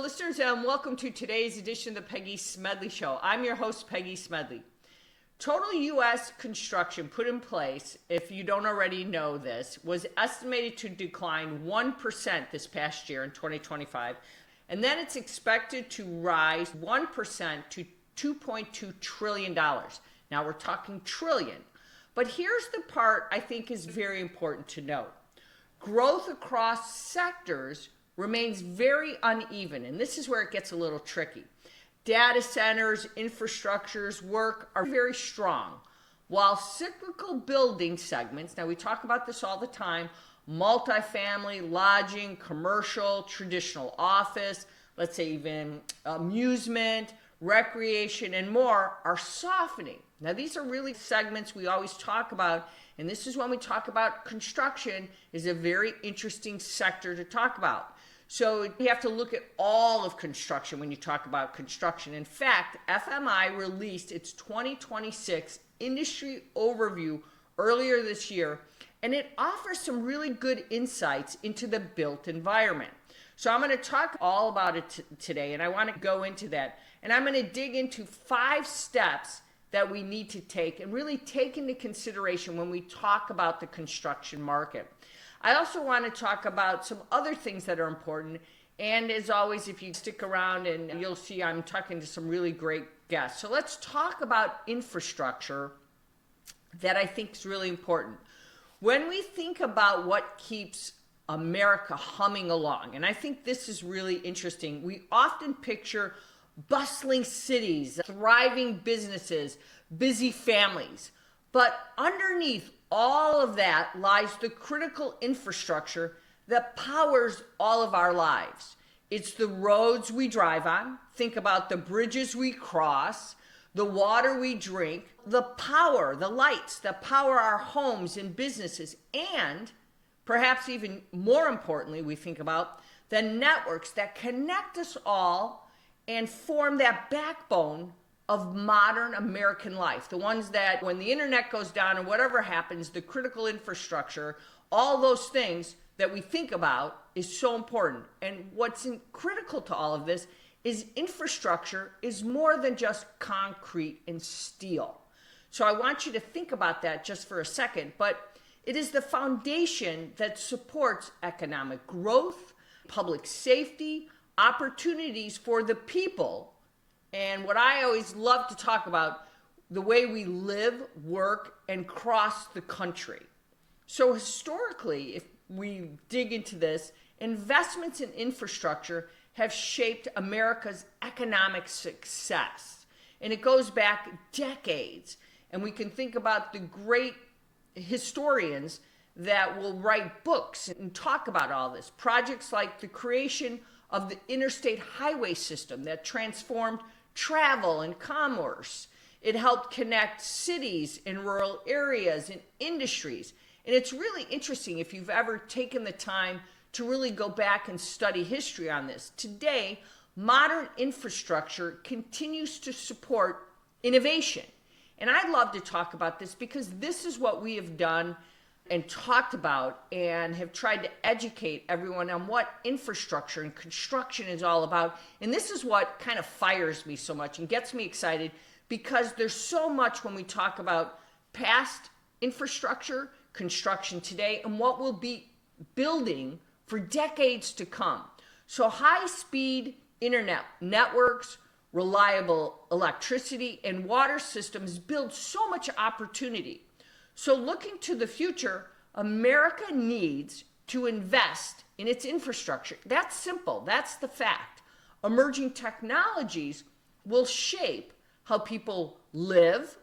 listeners, and welcome to today's edition of the Peggy Smedley Show. I'm your host, Peggy Smedley. Total U.S. construction put in place, if you don't already know this, was estimated to decline 1% this past year in 2025, and then it's expected to rise 1% to $2.2 trillion. Now we're talking trillion. But here's the part I think is very important to note. Growth across sectors remains very uneven, and this is where it gets a little tricky. Data centers, infrastructures, work are very strong, while cyclical building segments, now we talk about this all the time, multifamily, lodging, commercial, traditional office, let's say even amusement, recreation, and more are softening. Now these are really segments we always talk about, and this is when we talk about construction is a very interesting sector to talk about. So you have to look at all of construction when you talk about construction. In fact, FMI released its 2026 industry overview earlier this year, and it offers some really good insights into the built environment. So I'm going to talk all about it today, and I want to go into that. And I'm going to dig into 5 steps that we need to take and really take into consideration when we talk about the construction market. I also want to talk about some other things that are important. And as always, if you stick around, and you'll see I'm talking to some really great guests. So let's talk about infrastructure that I think is really important. When we think about what keeps America humming along, and I think this is really interesting, we often picture bustling cities, thriving businesses, busy families. But underneath all of that lies the critical infrastructure that powers all of our lives. It's the roads we drive on. Think about the bridges we cross, the water we drink, the power, the lights that power our homes and businesses, and perhaps even more importantly, we think about the networks that connect us all and form that backbone of modern American life. The ones that when the internet goes down or whatever happens, the critical infrastructure, all those things that we think about is so important. And what's critical to all of this is infrastructure is more than just concrete and steel. So I want you to think about that just for a second, but it is the foundation that supports economic growth, public safety, opportunities for the people, and what I always love to talk about, the way we live, work, and cross the country. So historically, if we dig into this, investments in infrastructure have shaped America's economic success. And it goes back decades. And we can think about the great historians that will write books and talk about all this. Projects like the creation of the interstate highway system that transformed travel and commerce. It helped connect cities and rural areas and industries. And it's really interesting if you've ever taken the time to really go back and study history on this. Today, modern infrastructure continues to support innovation. And I'd love to talk about this because this is what we have done and talked about and have tried to educate everyone on what infrastructure and construction is all about. And this is what kind of fires me so much and gets me excited because there's so much when we talk about past infrastructure, construction today, and what we'll be building for decades to come. So high-speed internet networks, reliable electricity, and water systems build so much opportunity. So looking to the future, America needs to invest in its infrastructure. That's simple. That's the fact. Emerging technologies will shape how people live,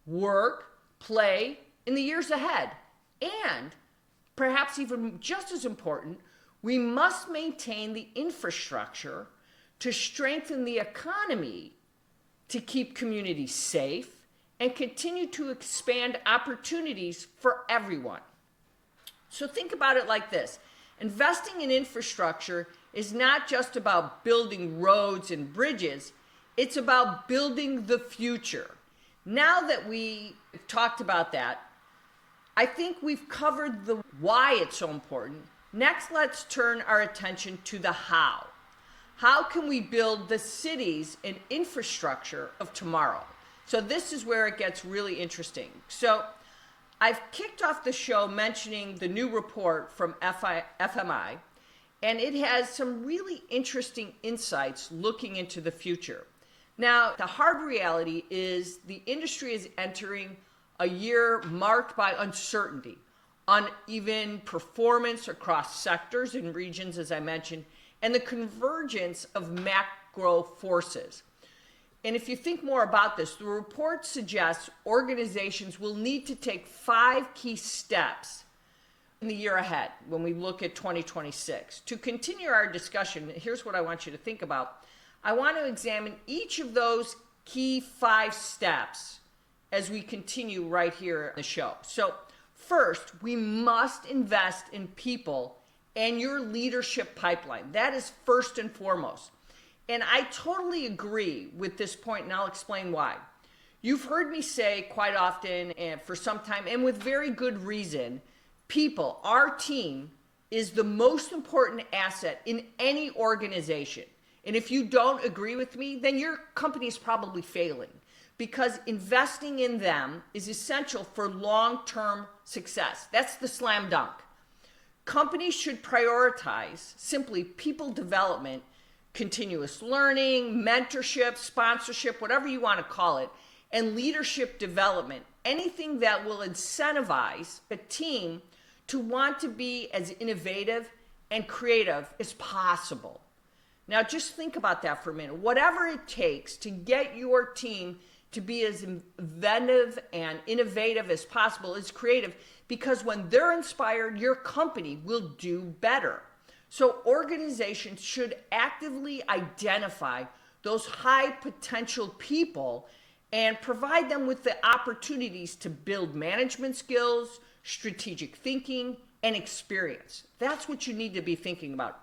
work, play in the years ahead. And perhaps even just as important, we must maintain the infrastructure to strengthen the economy, to keep communities safe, and continue to expand opportunities for everyone. So think about it like this. Investing in infrastructure is not just about building roads and bridges, it's about building the future. Now that we talked about that, I think we've covered the why it's so important. Next, let's turn our attention to the how. How can we build the cities and infrastructure of tomorrow? So this is where it gets really interesting. So I've kicked off the show mentioning the new report from FMI, and it has some really interesting insights looking into the future. Now, the hard reality is the industry is entering a year marked by uncertainty, uneven performance across sectors and regions, as I mentioned, and the convergence of macro forces. And if you think more about this, the report suggests organizations will need to take 5 key steps in the year ahead when we look at 2026. To continue our discussion, here's what I want you to think about. I want to examine each of those key 5 steps as we continue right here in the show. So first, we must invest in people and your leadership pipeline. That is first and foremost. And I totally agree with this point, and I'll explain why. You've heard me say quite often and for some time, and with very good reason, people, our team, is the most important asset in any organization. And if you don't agree with me, then your company is probably failing, because investing in them is essential for long-term success. That's the slam dunk. Companies should prioritize simply people development, continuous learning, mentorship, sponsorship, whatever you want to call it, and leadership development, anything that will incentivize a team to want to be as innovative and creative as possible. Now, just think about that for a minute. Whatever it takes to get your team to be as inventive and innovative as possible is creative, because when they're inspired, your company will do better. So organizations should actively identify those high potential people and provide them with the opportunities to build management skills, strategic thinking, and experience. That's what you need to be thinking about.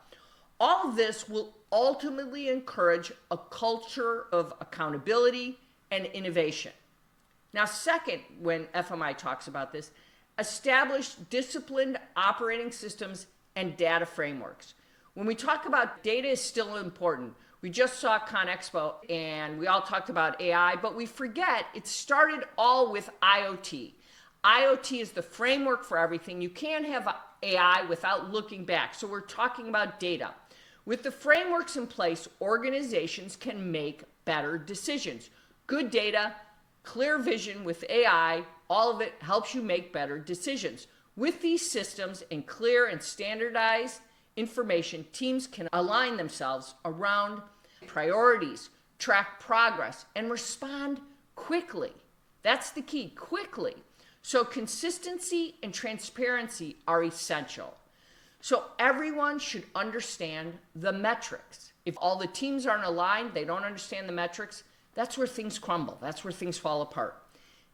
All of this will ultimately encourage a culture of accountability and innovation. Now, second, when FMI talks about this, establish disciplined operating systems and data frameworks. When we talk about data is still important. We just saw ConExpo and we all talked about AI, but we forget it started all with IoT. IoT is the framework for everything. You can't have AI without looking back. So we're talking about data. With the frameworks in place, organizations can make better decisions. Good data, clear vision with AI, all of it helps you make better decisions. With these systems and clear and standardized information, teams can align themselves around priorities, track progress, and respond quickly. That's the key, quickly. So consistency and transparency are essential. So everyone should understand the metrics. If all the teams aren't aligned, they don't understand the metrics, that's where things crumble. That's where things fall apart.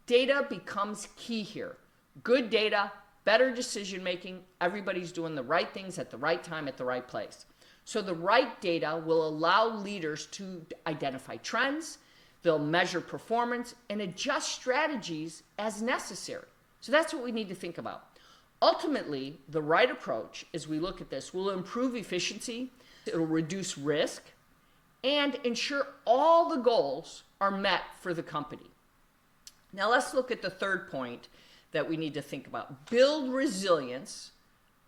Data becomes key here. Good data, better decision making, everybody's doing the right things at the right time at the right place. So the right data will allow leaders to identify trends, they'll measure performance, and adjust strategies as necessary. So that's what we need to think about. Ultimately, the right approach, as we look at this, will improve efficiency, it'll reduce risk, and ensure all the goals are met for the company. Now let's look at the third point that we need to think about. Build resilience,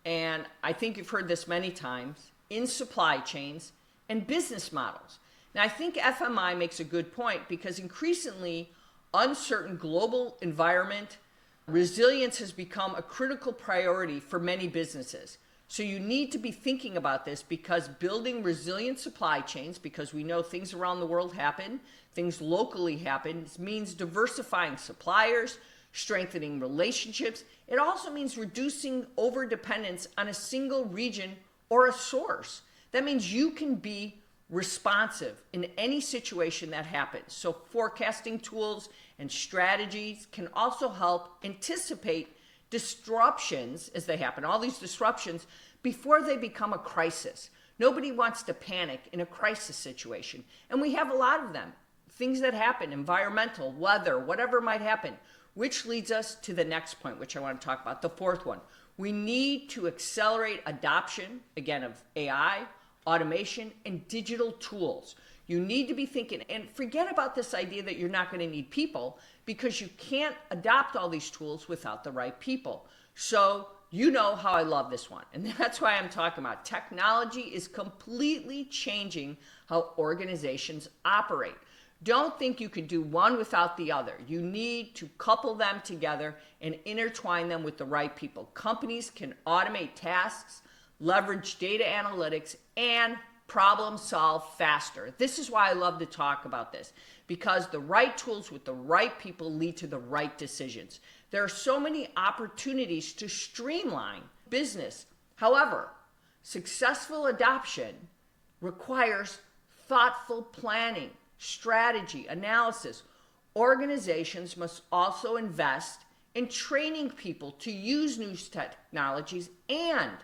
and I think you've heard this many times, in supply chains and business models. Now I think FMI makes a good point, because increasingly uncertain global environment, resilience has become a critical priority for many businesses. So you need to be thinking about this, because building resilient supply chains, because we know things around the world happen, things locally happen, means diversifying suppliers, strengthening relationships. It also means reducing overdependence on a single region or a source. That means you can be responsive in any situation that happens. So forecasting tools and strategies can also help anticipate disruptions as they happen, all these disruptions, before they become a crisis. Nobody wants to panic in a crisis situation. And we have a lot of them. Things that happen, environmental, weather, whatever might happen, which leads us to the next point, which I want to talk about, the fourth one. We need to accelerate adoption, again, of AI, automation, and digital tools. You need to be thinking, and forget about this idea that you're not going to need people, because you can't adopt all these tools without the right people. So you know how I love this one. And that's why I'm talking about technology is completely changing how organizations operate. Don't think you can do one without the other. You need to couple them together and intertwine them with the right people. Companies can automate tasks, leverage data analytics, and problem solve faster. This is why I love to talk about this, because the right tools with the right people lead to the right decisions. There are so many opportunities to streamline business. However, successful adoption requires thoughtful planning, strategy, analysis. Organizations must also invest in training people to use new technologies, and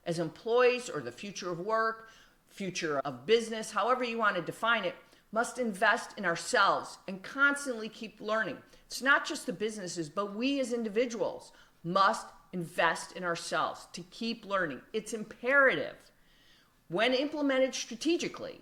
as employees, or the future of work, future of business, however you want to define it, must invest in ourselves and constantly keep learning. It's not just the businesses, but we as individuals must invest in ourselves to keep learning. It's imperative. When implemented strategically,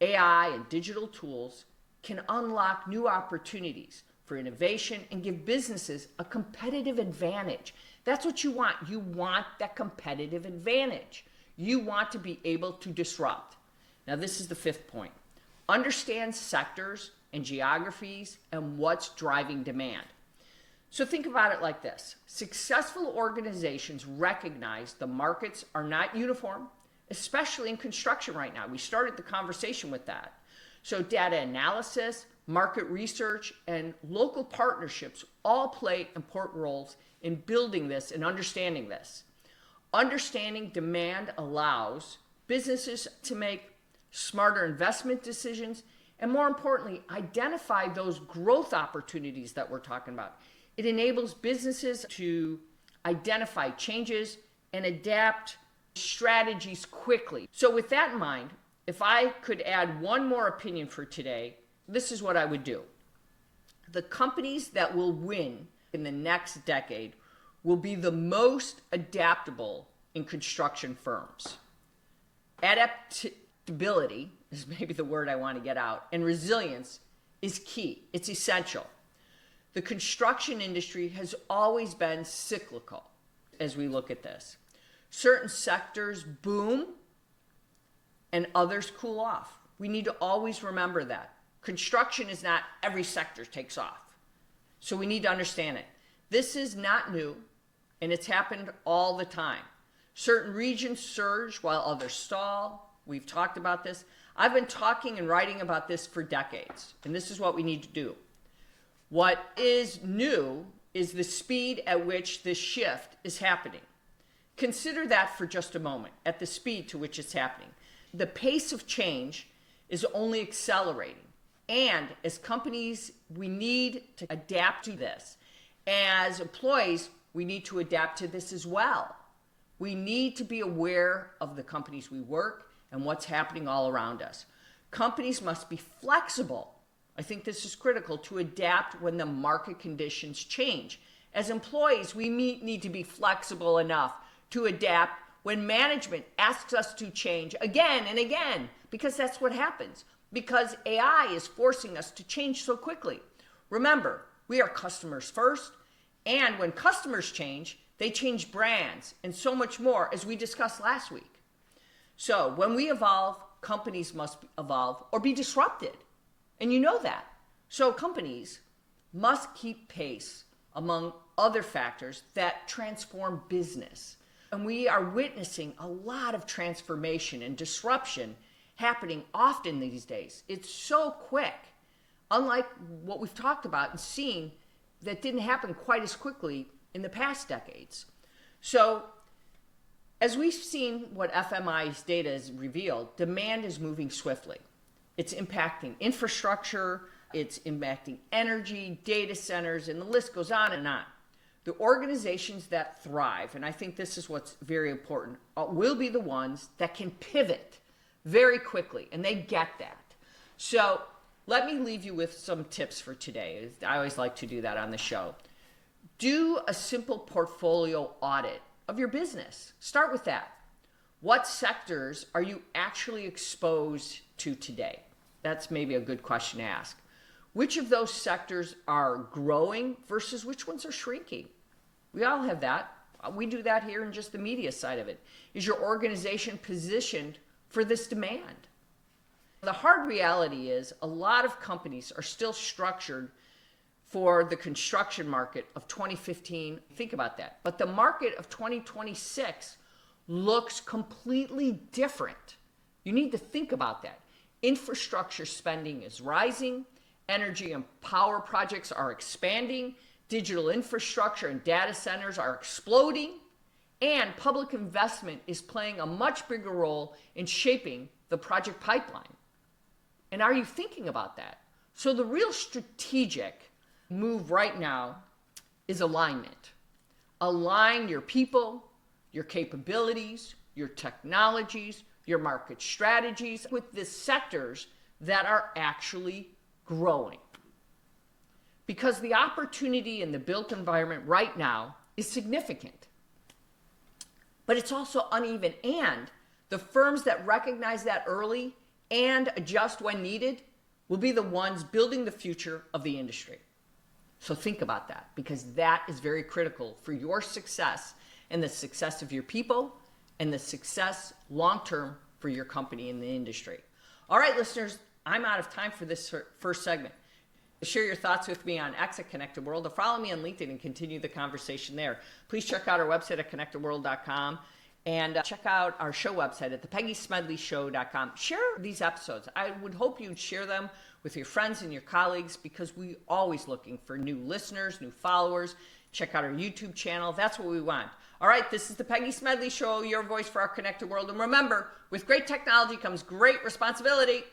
AI and digital tools can unlock new opportunities for innovation and give businesses a competitive advantage. That's what you want. You want that competitive advantage. You want to be able to disrupt. Now, this is the fifth point. Understand sectors and geographies and what's driving demand. So think about it like this. Successful organizations recognize the markets are not uniform, especially in construction right now. We started the conversation with that. So data analysis, market research, and local partnerships all play important roles in building this and understanding this. Understanding demand allows businesses to make smarter investment decisions, and more importantly, identify those growth opportunities that we're talking about. It enables businesses to identify changes and adapt strategies quickly. So with that in mind, if I could add one more opinion for today, this is what I would do. The companies that will win in the next decade will be the most adaptable in construction firms. Adaptability is maybe the word I want to get out, and resilience is key. It's essential. The construction industry has always been cyclical as we look at this. Certain sectors boom and others cool off. We need to always remember that. Construction is not every sector takes off. So we need to understand it. This is not new, and it's happened all the time. Certain regions surge while others stall. We've talked about this. I've been talking and writing about this for decades, and this is what we need to do. What is new is the speed at which this shift is happening. Consider that for just a moment, at the speed to which it's happening. The pace of change is only accelerating. And as companies, we need to adapt to this. As employees, we need to adapt to this as well. We need to be aware of the companies we work and what's happening all around us. Companies must be flexible. I think this is critical to adapt when the market conditions change. As employees, we need to be flexible enough to adapt when management asks us to change again and again, because that's what happens. Because AI is forcing us to change so quickly. Remember, we are customers first, and when customers change, they change brands and so much more, as we discussed last week. So when we evolve, companies must evolve or be disrupted. And you know that. So companies must keep pace among other factors that transform business. And we are witnessing a lot of transformation and disruption happening often these days. It's so quick, unlike what we've talked about and seen that didn't happen quite as quickly in the past decades. So as we've seen what FMI's data has revealed, demand is moving swiftly. It's impacting infrastructure, it's impacting energy, data centers, and the list goes on and on. The organizations that thrive, and I think this is what's very important, will be the ones that can pivot very quickly, and they get that. So let me leave you with some tips for today. I always like to do that on the show. Do a simple portfolio audit of your business. Start with that. What sectors are you actually exposed to today? That's maybe a good question to ask. Which of those sectors are growing versus which ones are shrinking? We all have that. We do that here in just the media side of it. Is your organization positioned for this demand? The hard reality is a lot of companies are still structured for the construction market of 2015. Think about that. But the market of 2026 looks completely different. You need to think about that. Infrastructure spending is rising. Energy and power projects are expanding. Digital infrastructure and data centers are exploding. And public investment is playing a much bigger role in shaping the project pipeline. And are you thinking about that? So the real strategic move right now is alignment. Align your people, your capabilities, your technologies, your market strategies with the sectors that are actually growing. Because the opportunity in the built environment right now is significant. But it's also uneven, and the firms that recognize that early and adjust when needed will be the ones building the future of the industry. So think about that, because that is very critical for your success and the success of your people and the success long-term for your company in the industry. All right, listeners, I'm out of time for this first segment. Share your thoughts with me on X at Connected World, or follow me on LinkedIn and continue the conversation there. Please check out our website at connectedworld.com. And check out our show website at thepeggysmedleyshow.com. Share these episodes. I would hope you'd share them with your friends and your colleagues, because we're always looking for new listeners, new followers. Check out our YouTube channel. That's what we want. All right, this is the Peggy Smedley Show, your voice for our connected world. And remember, with great technology comes great responsibility.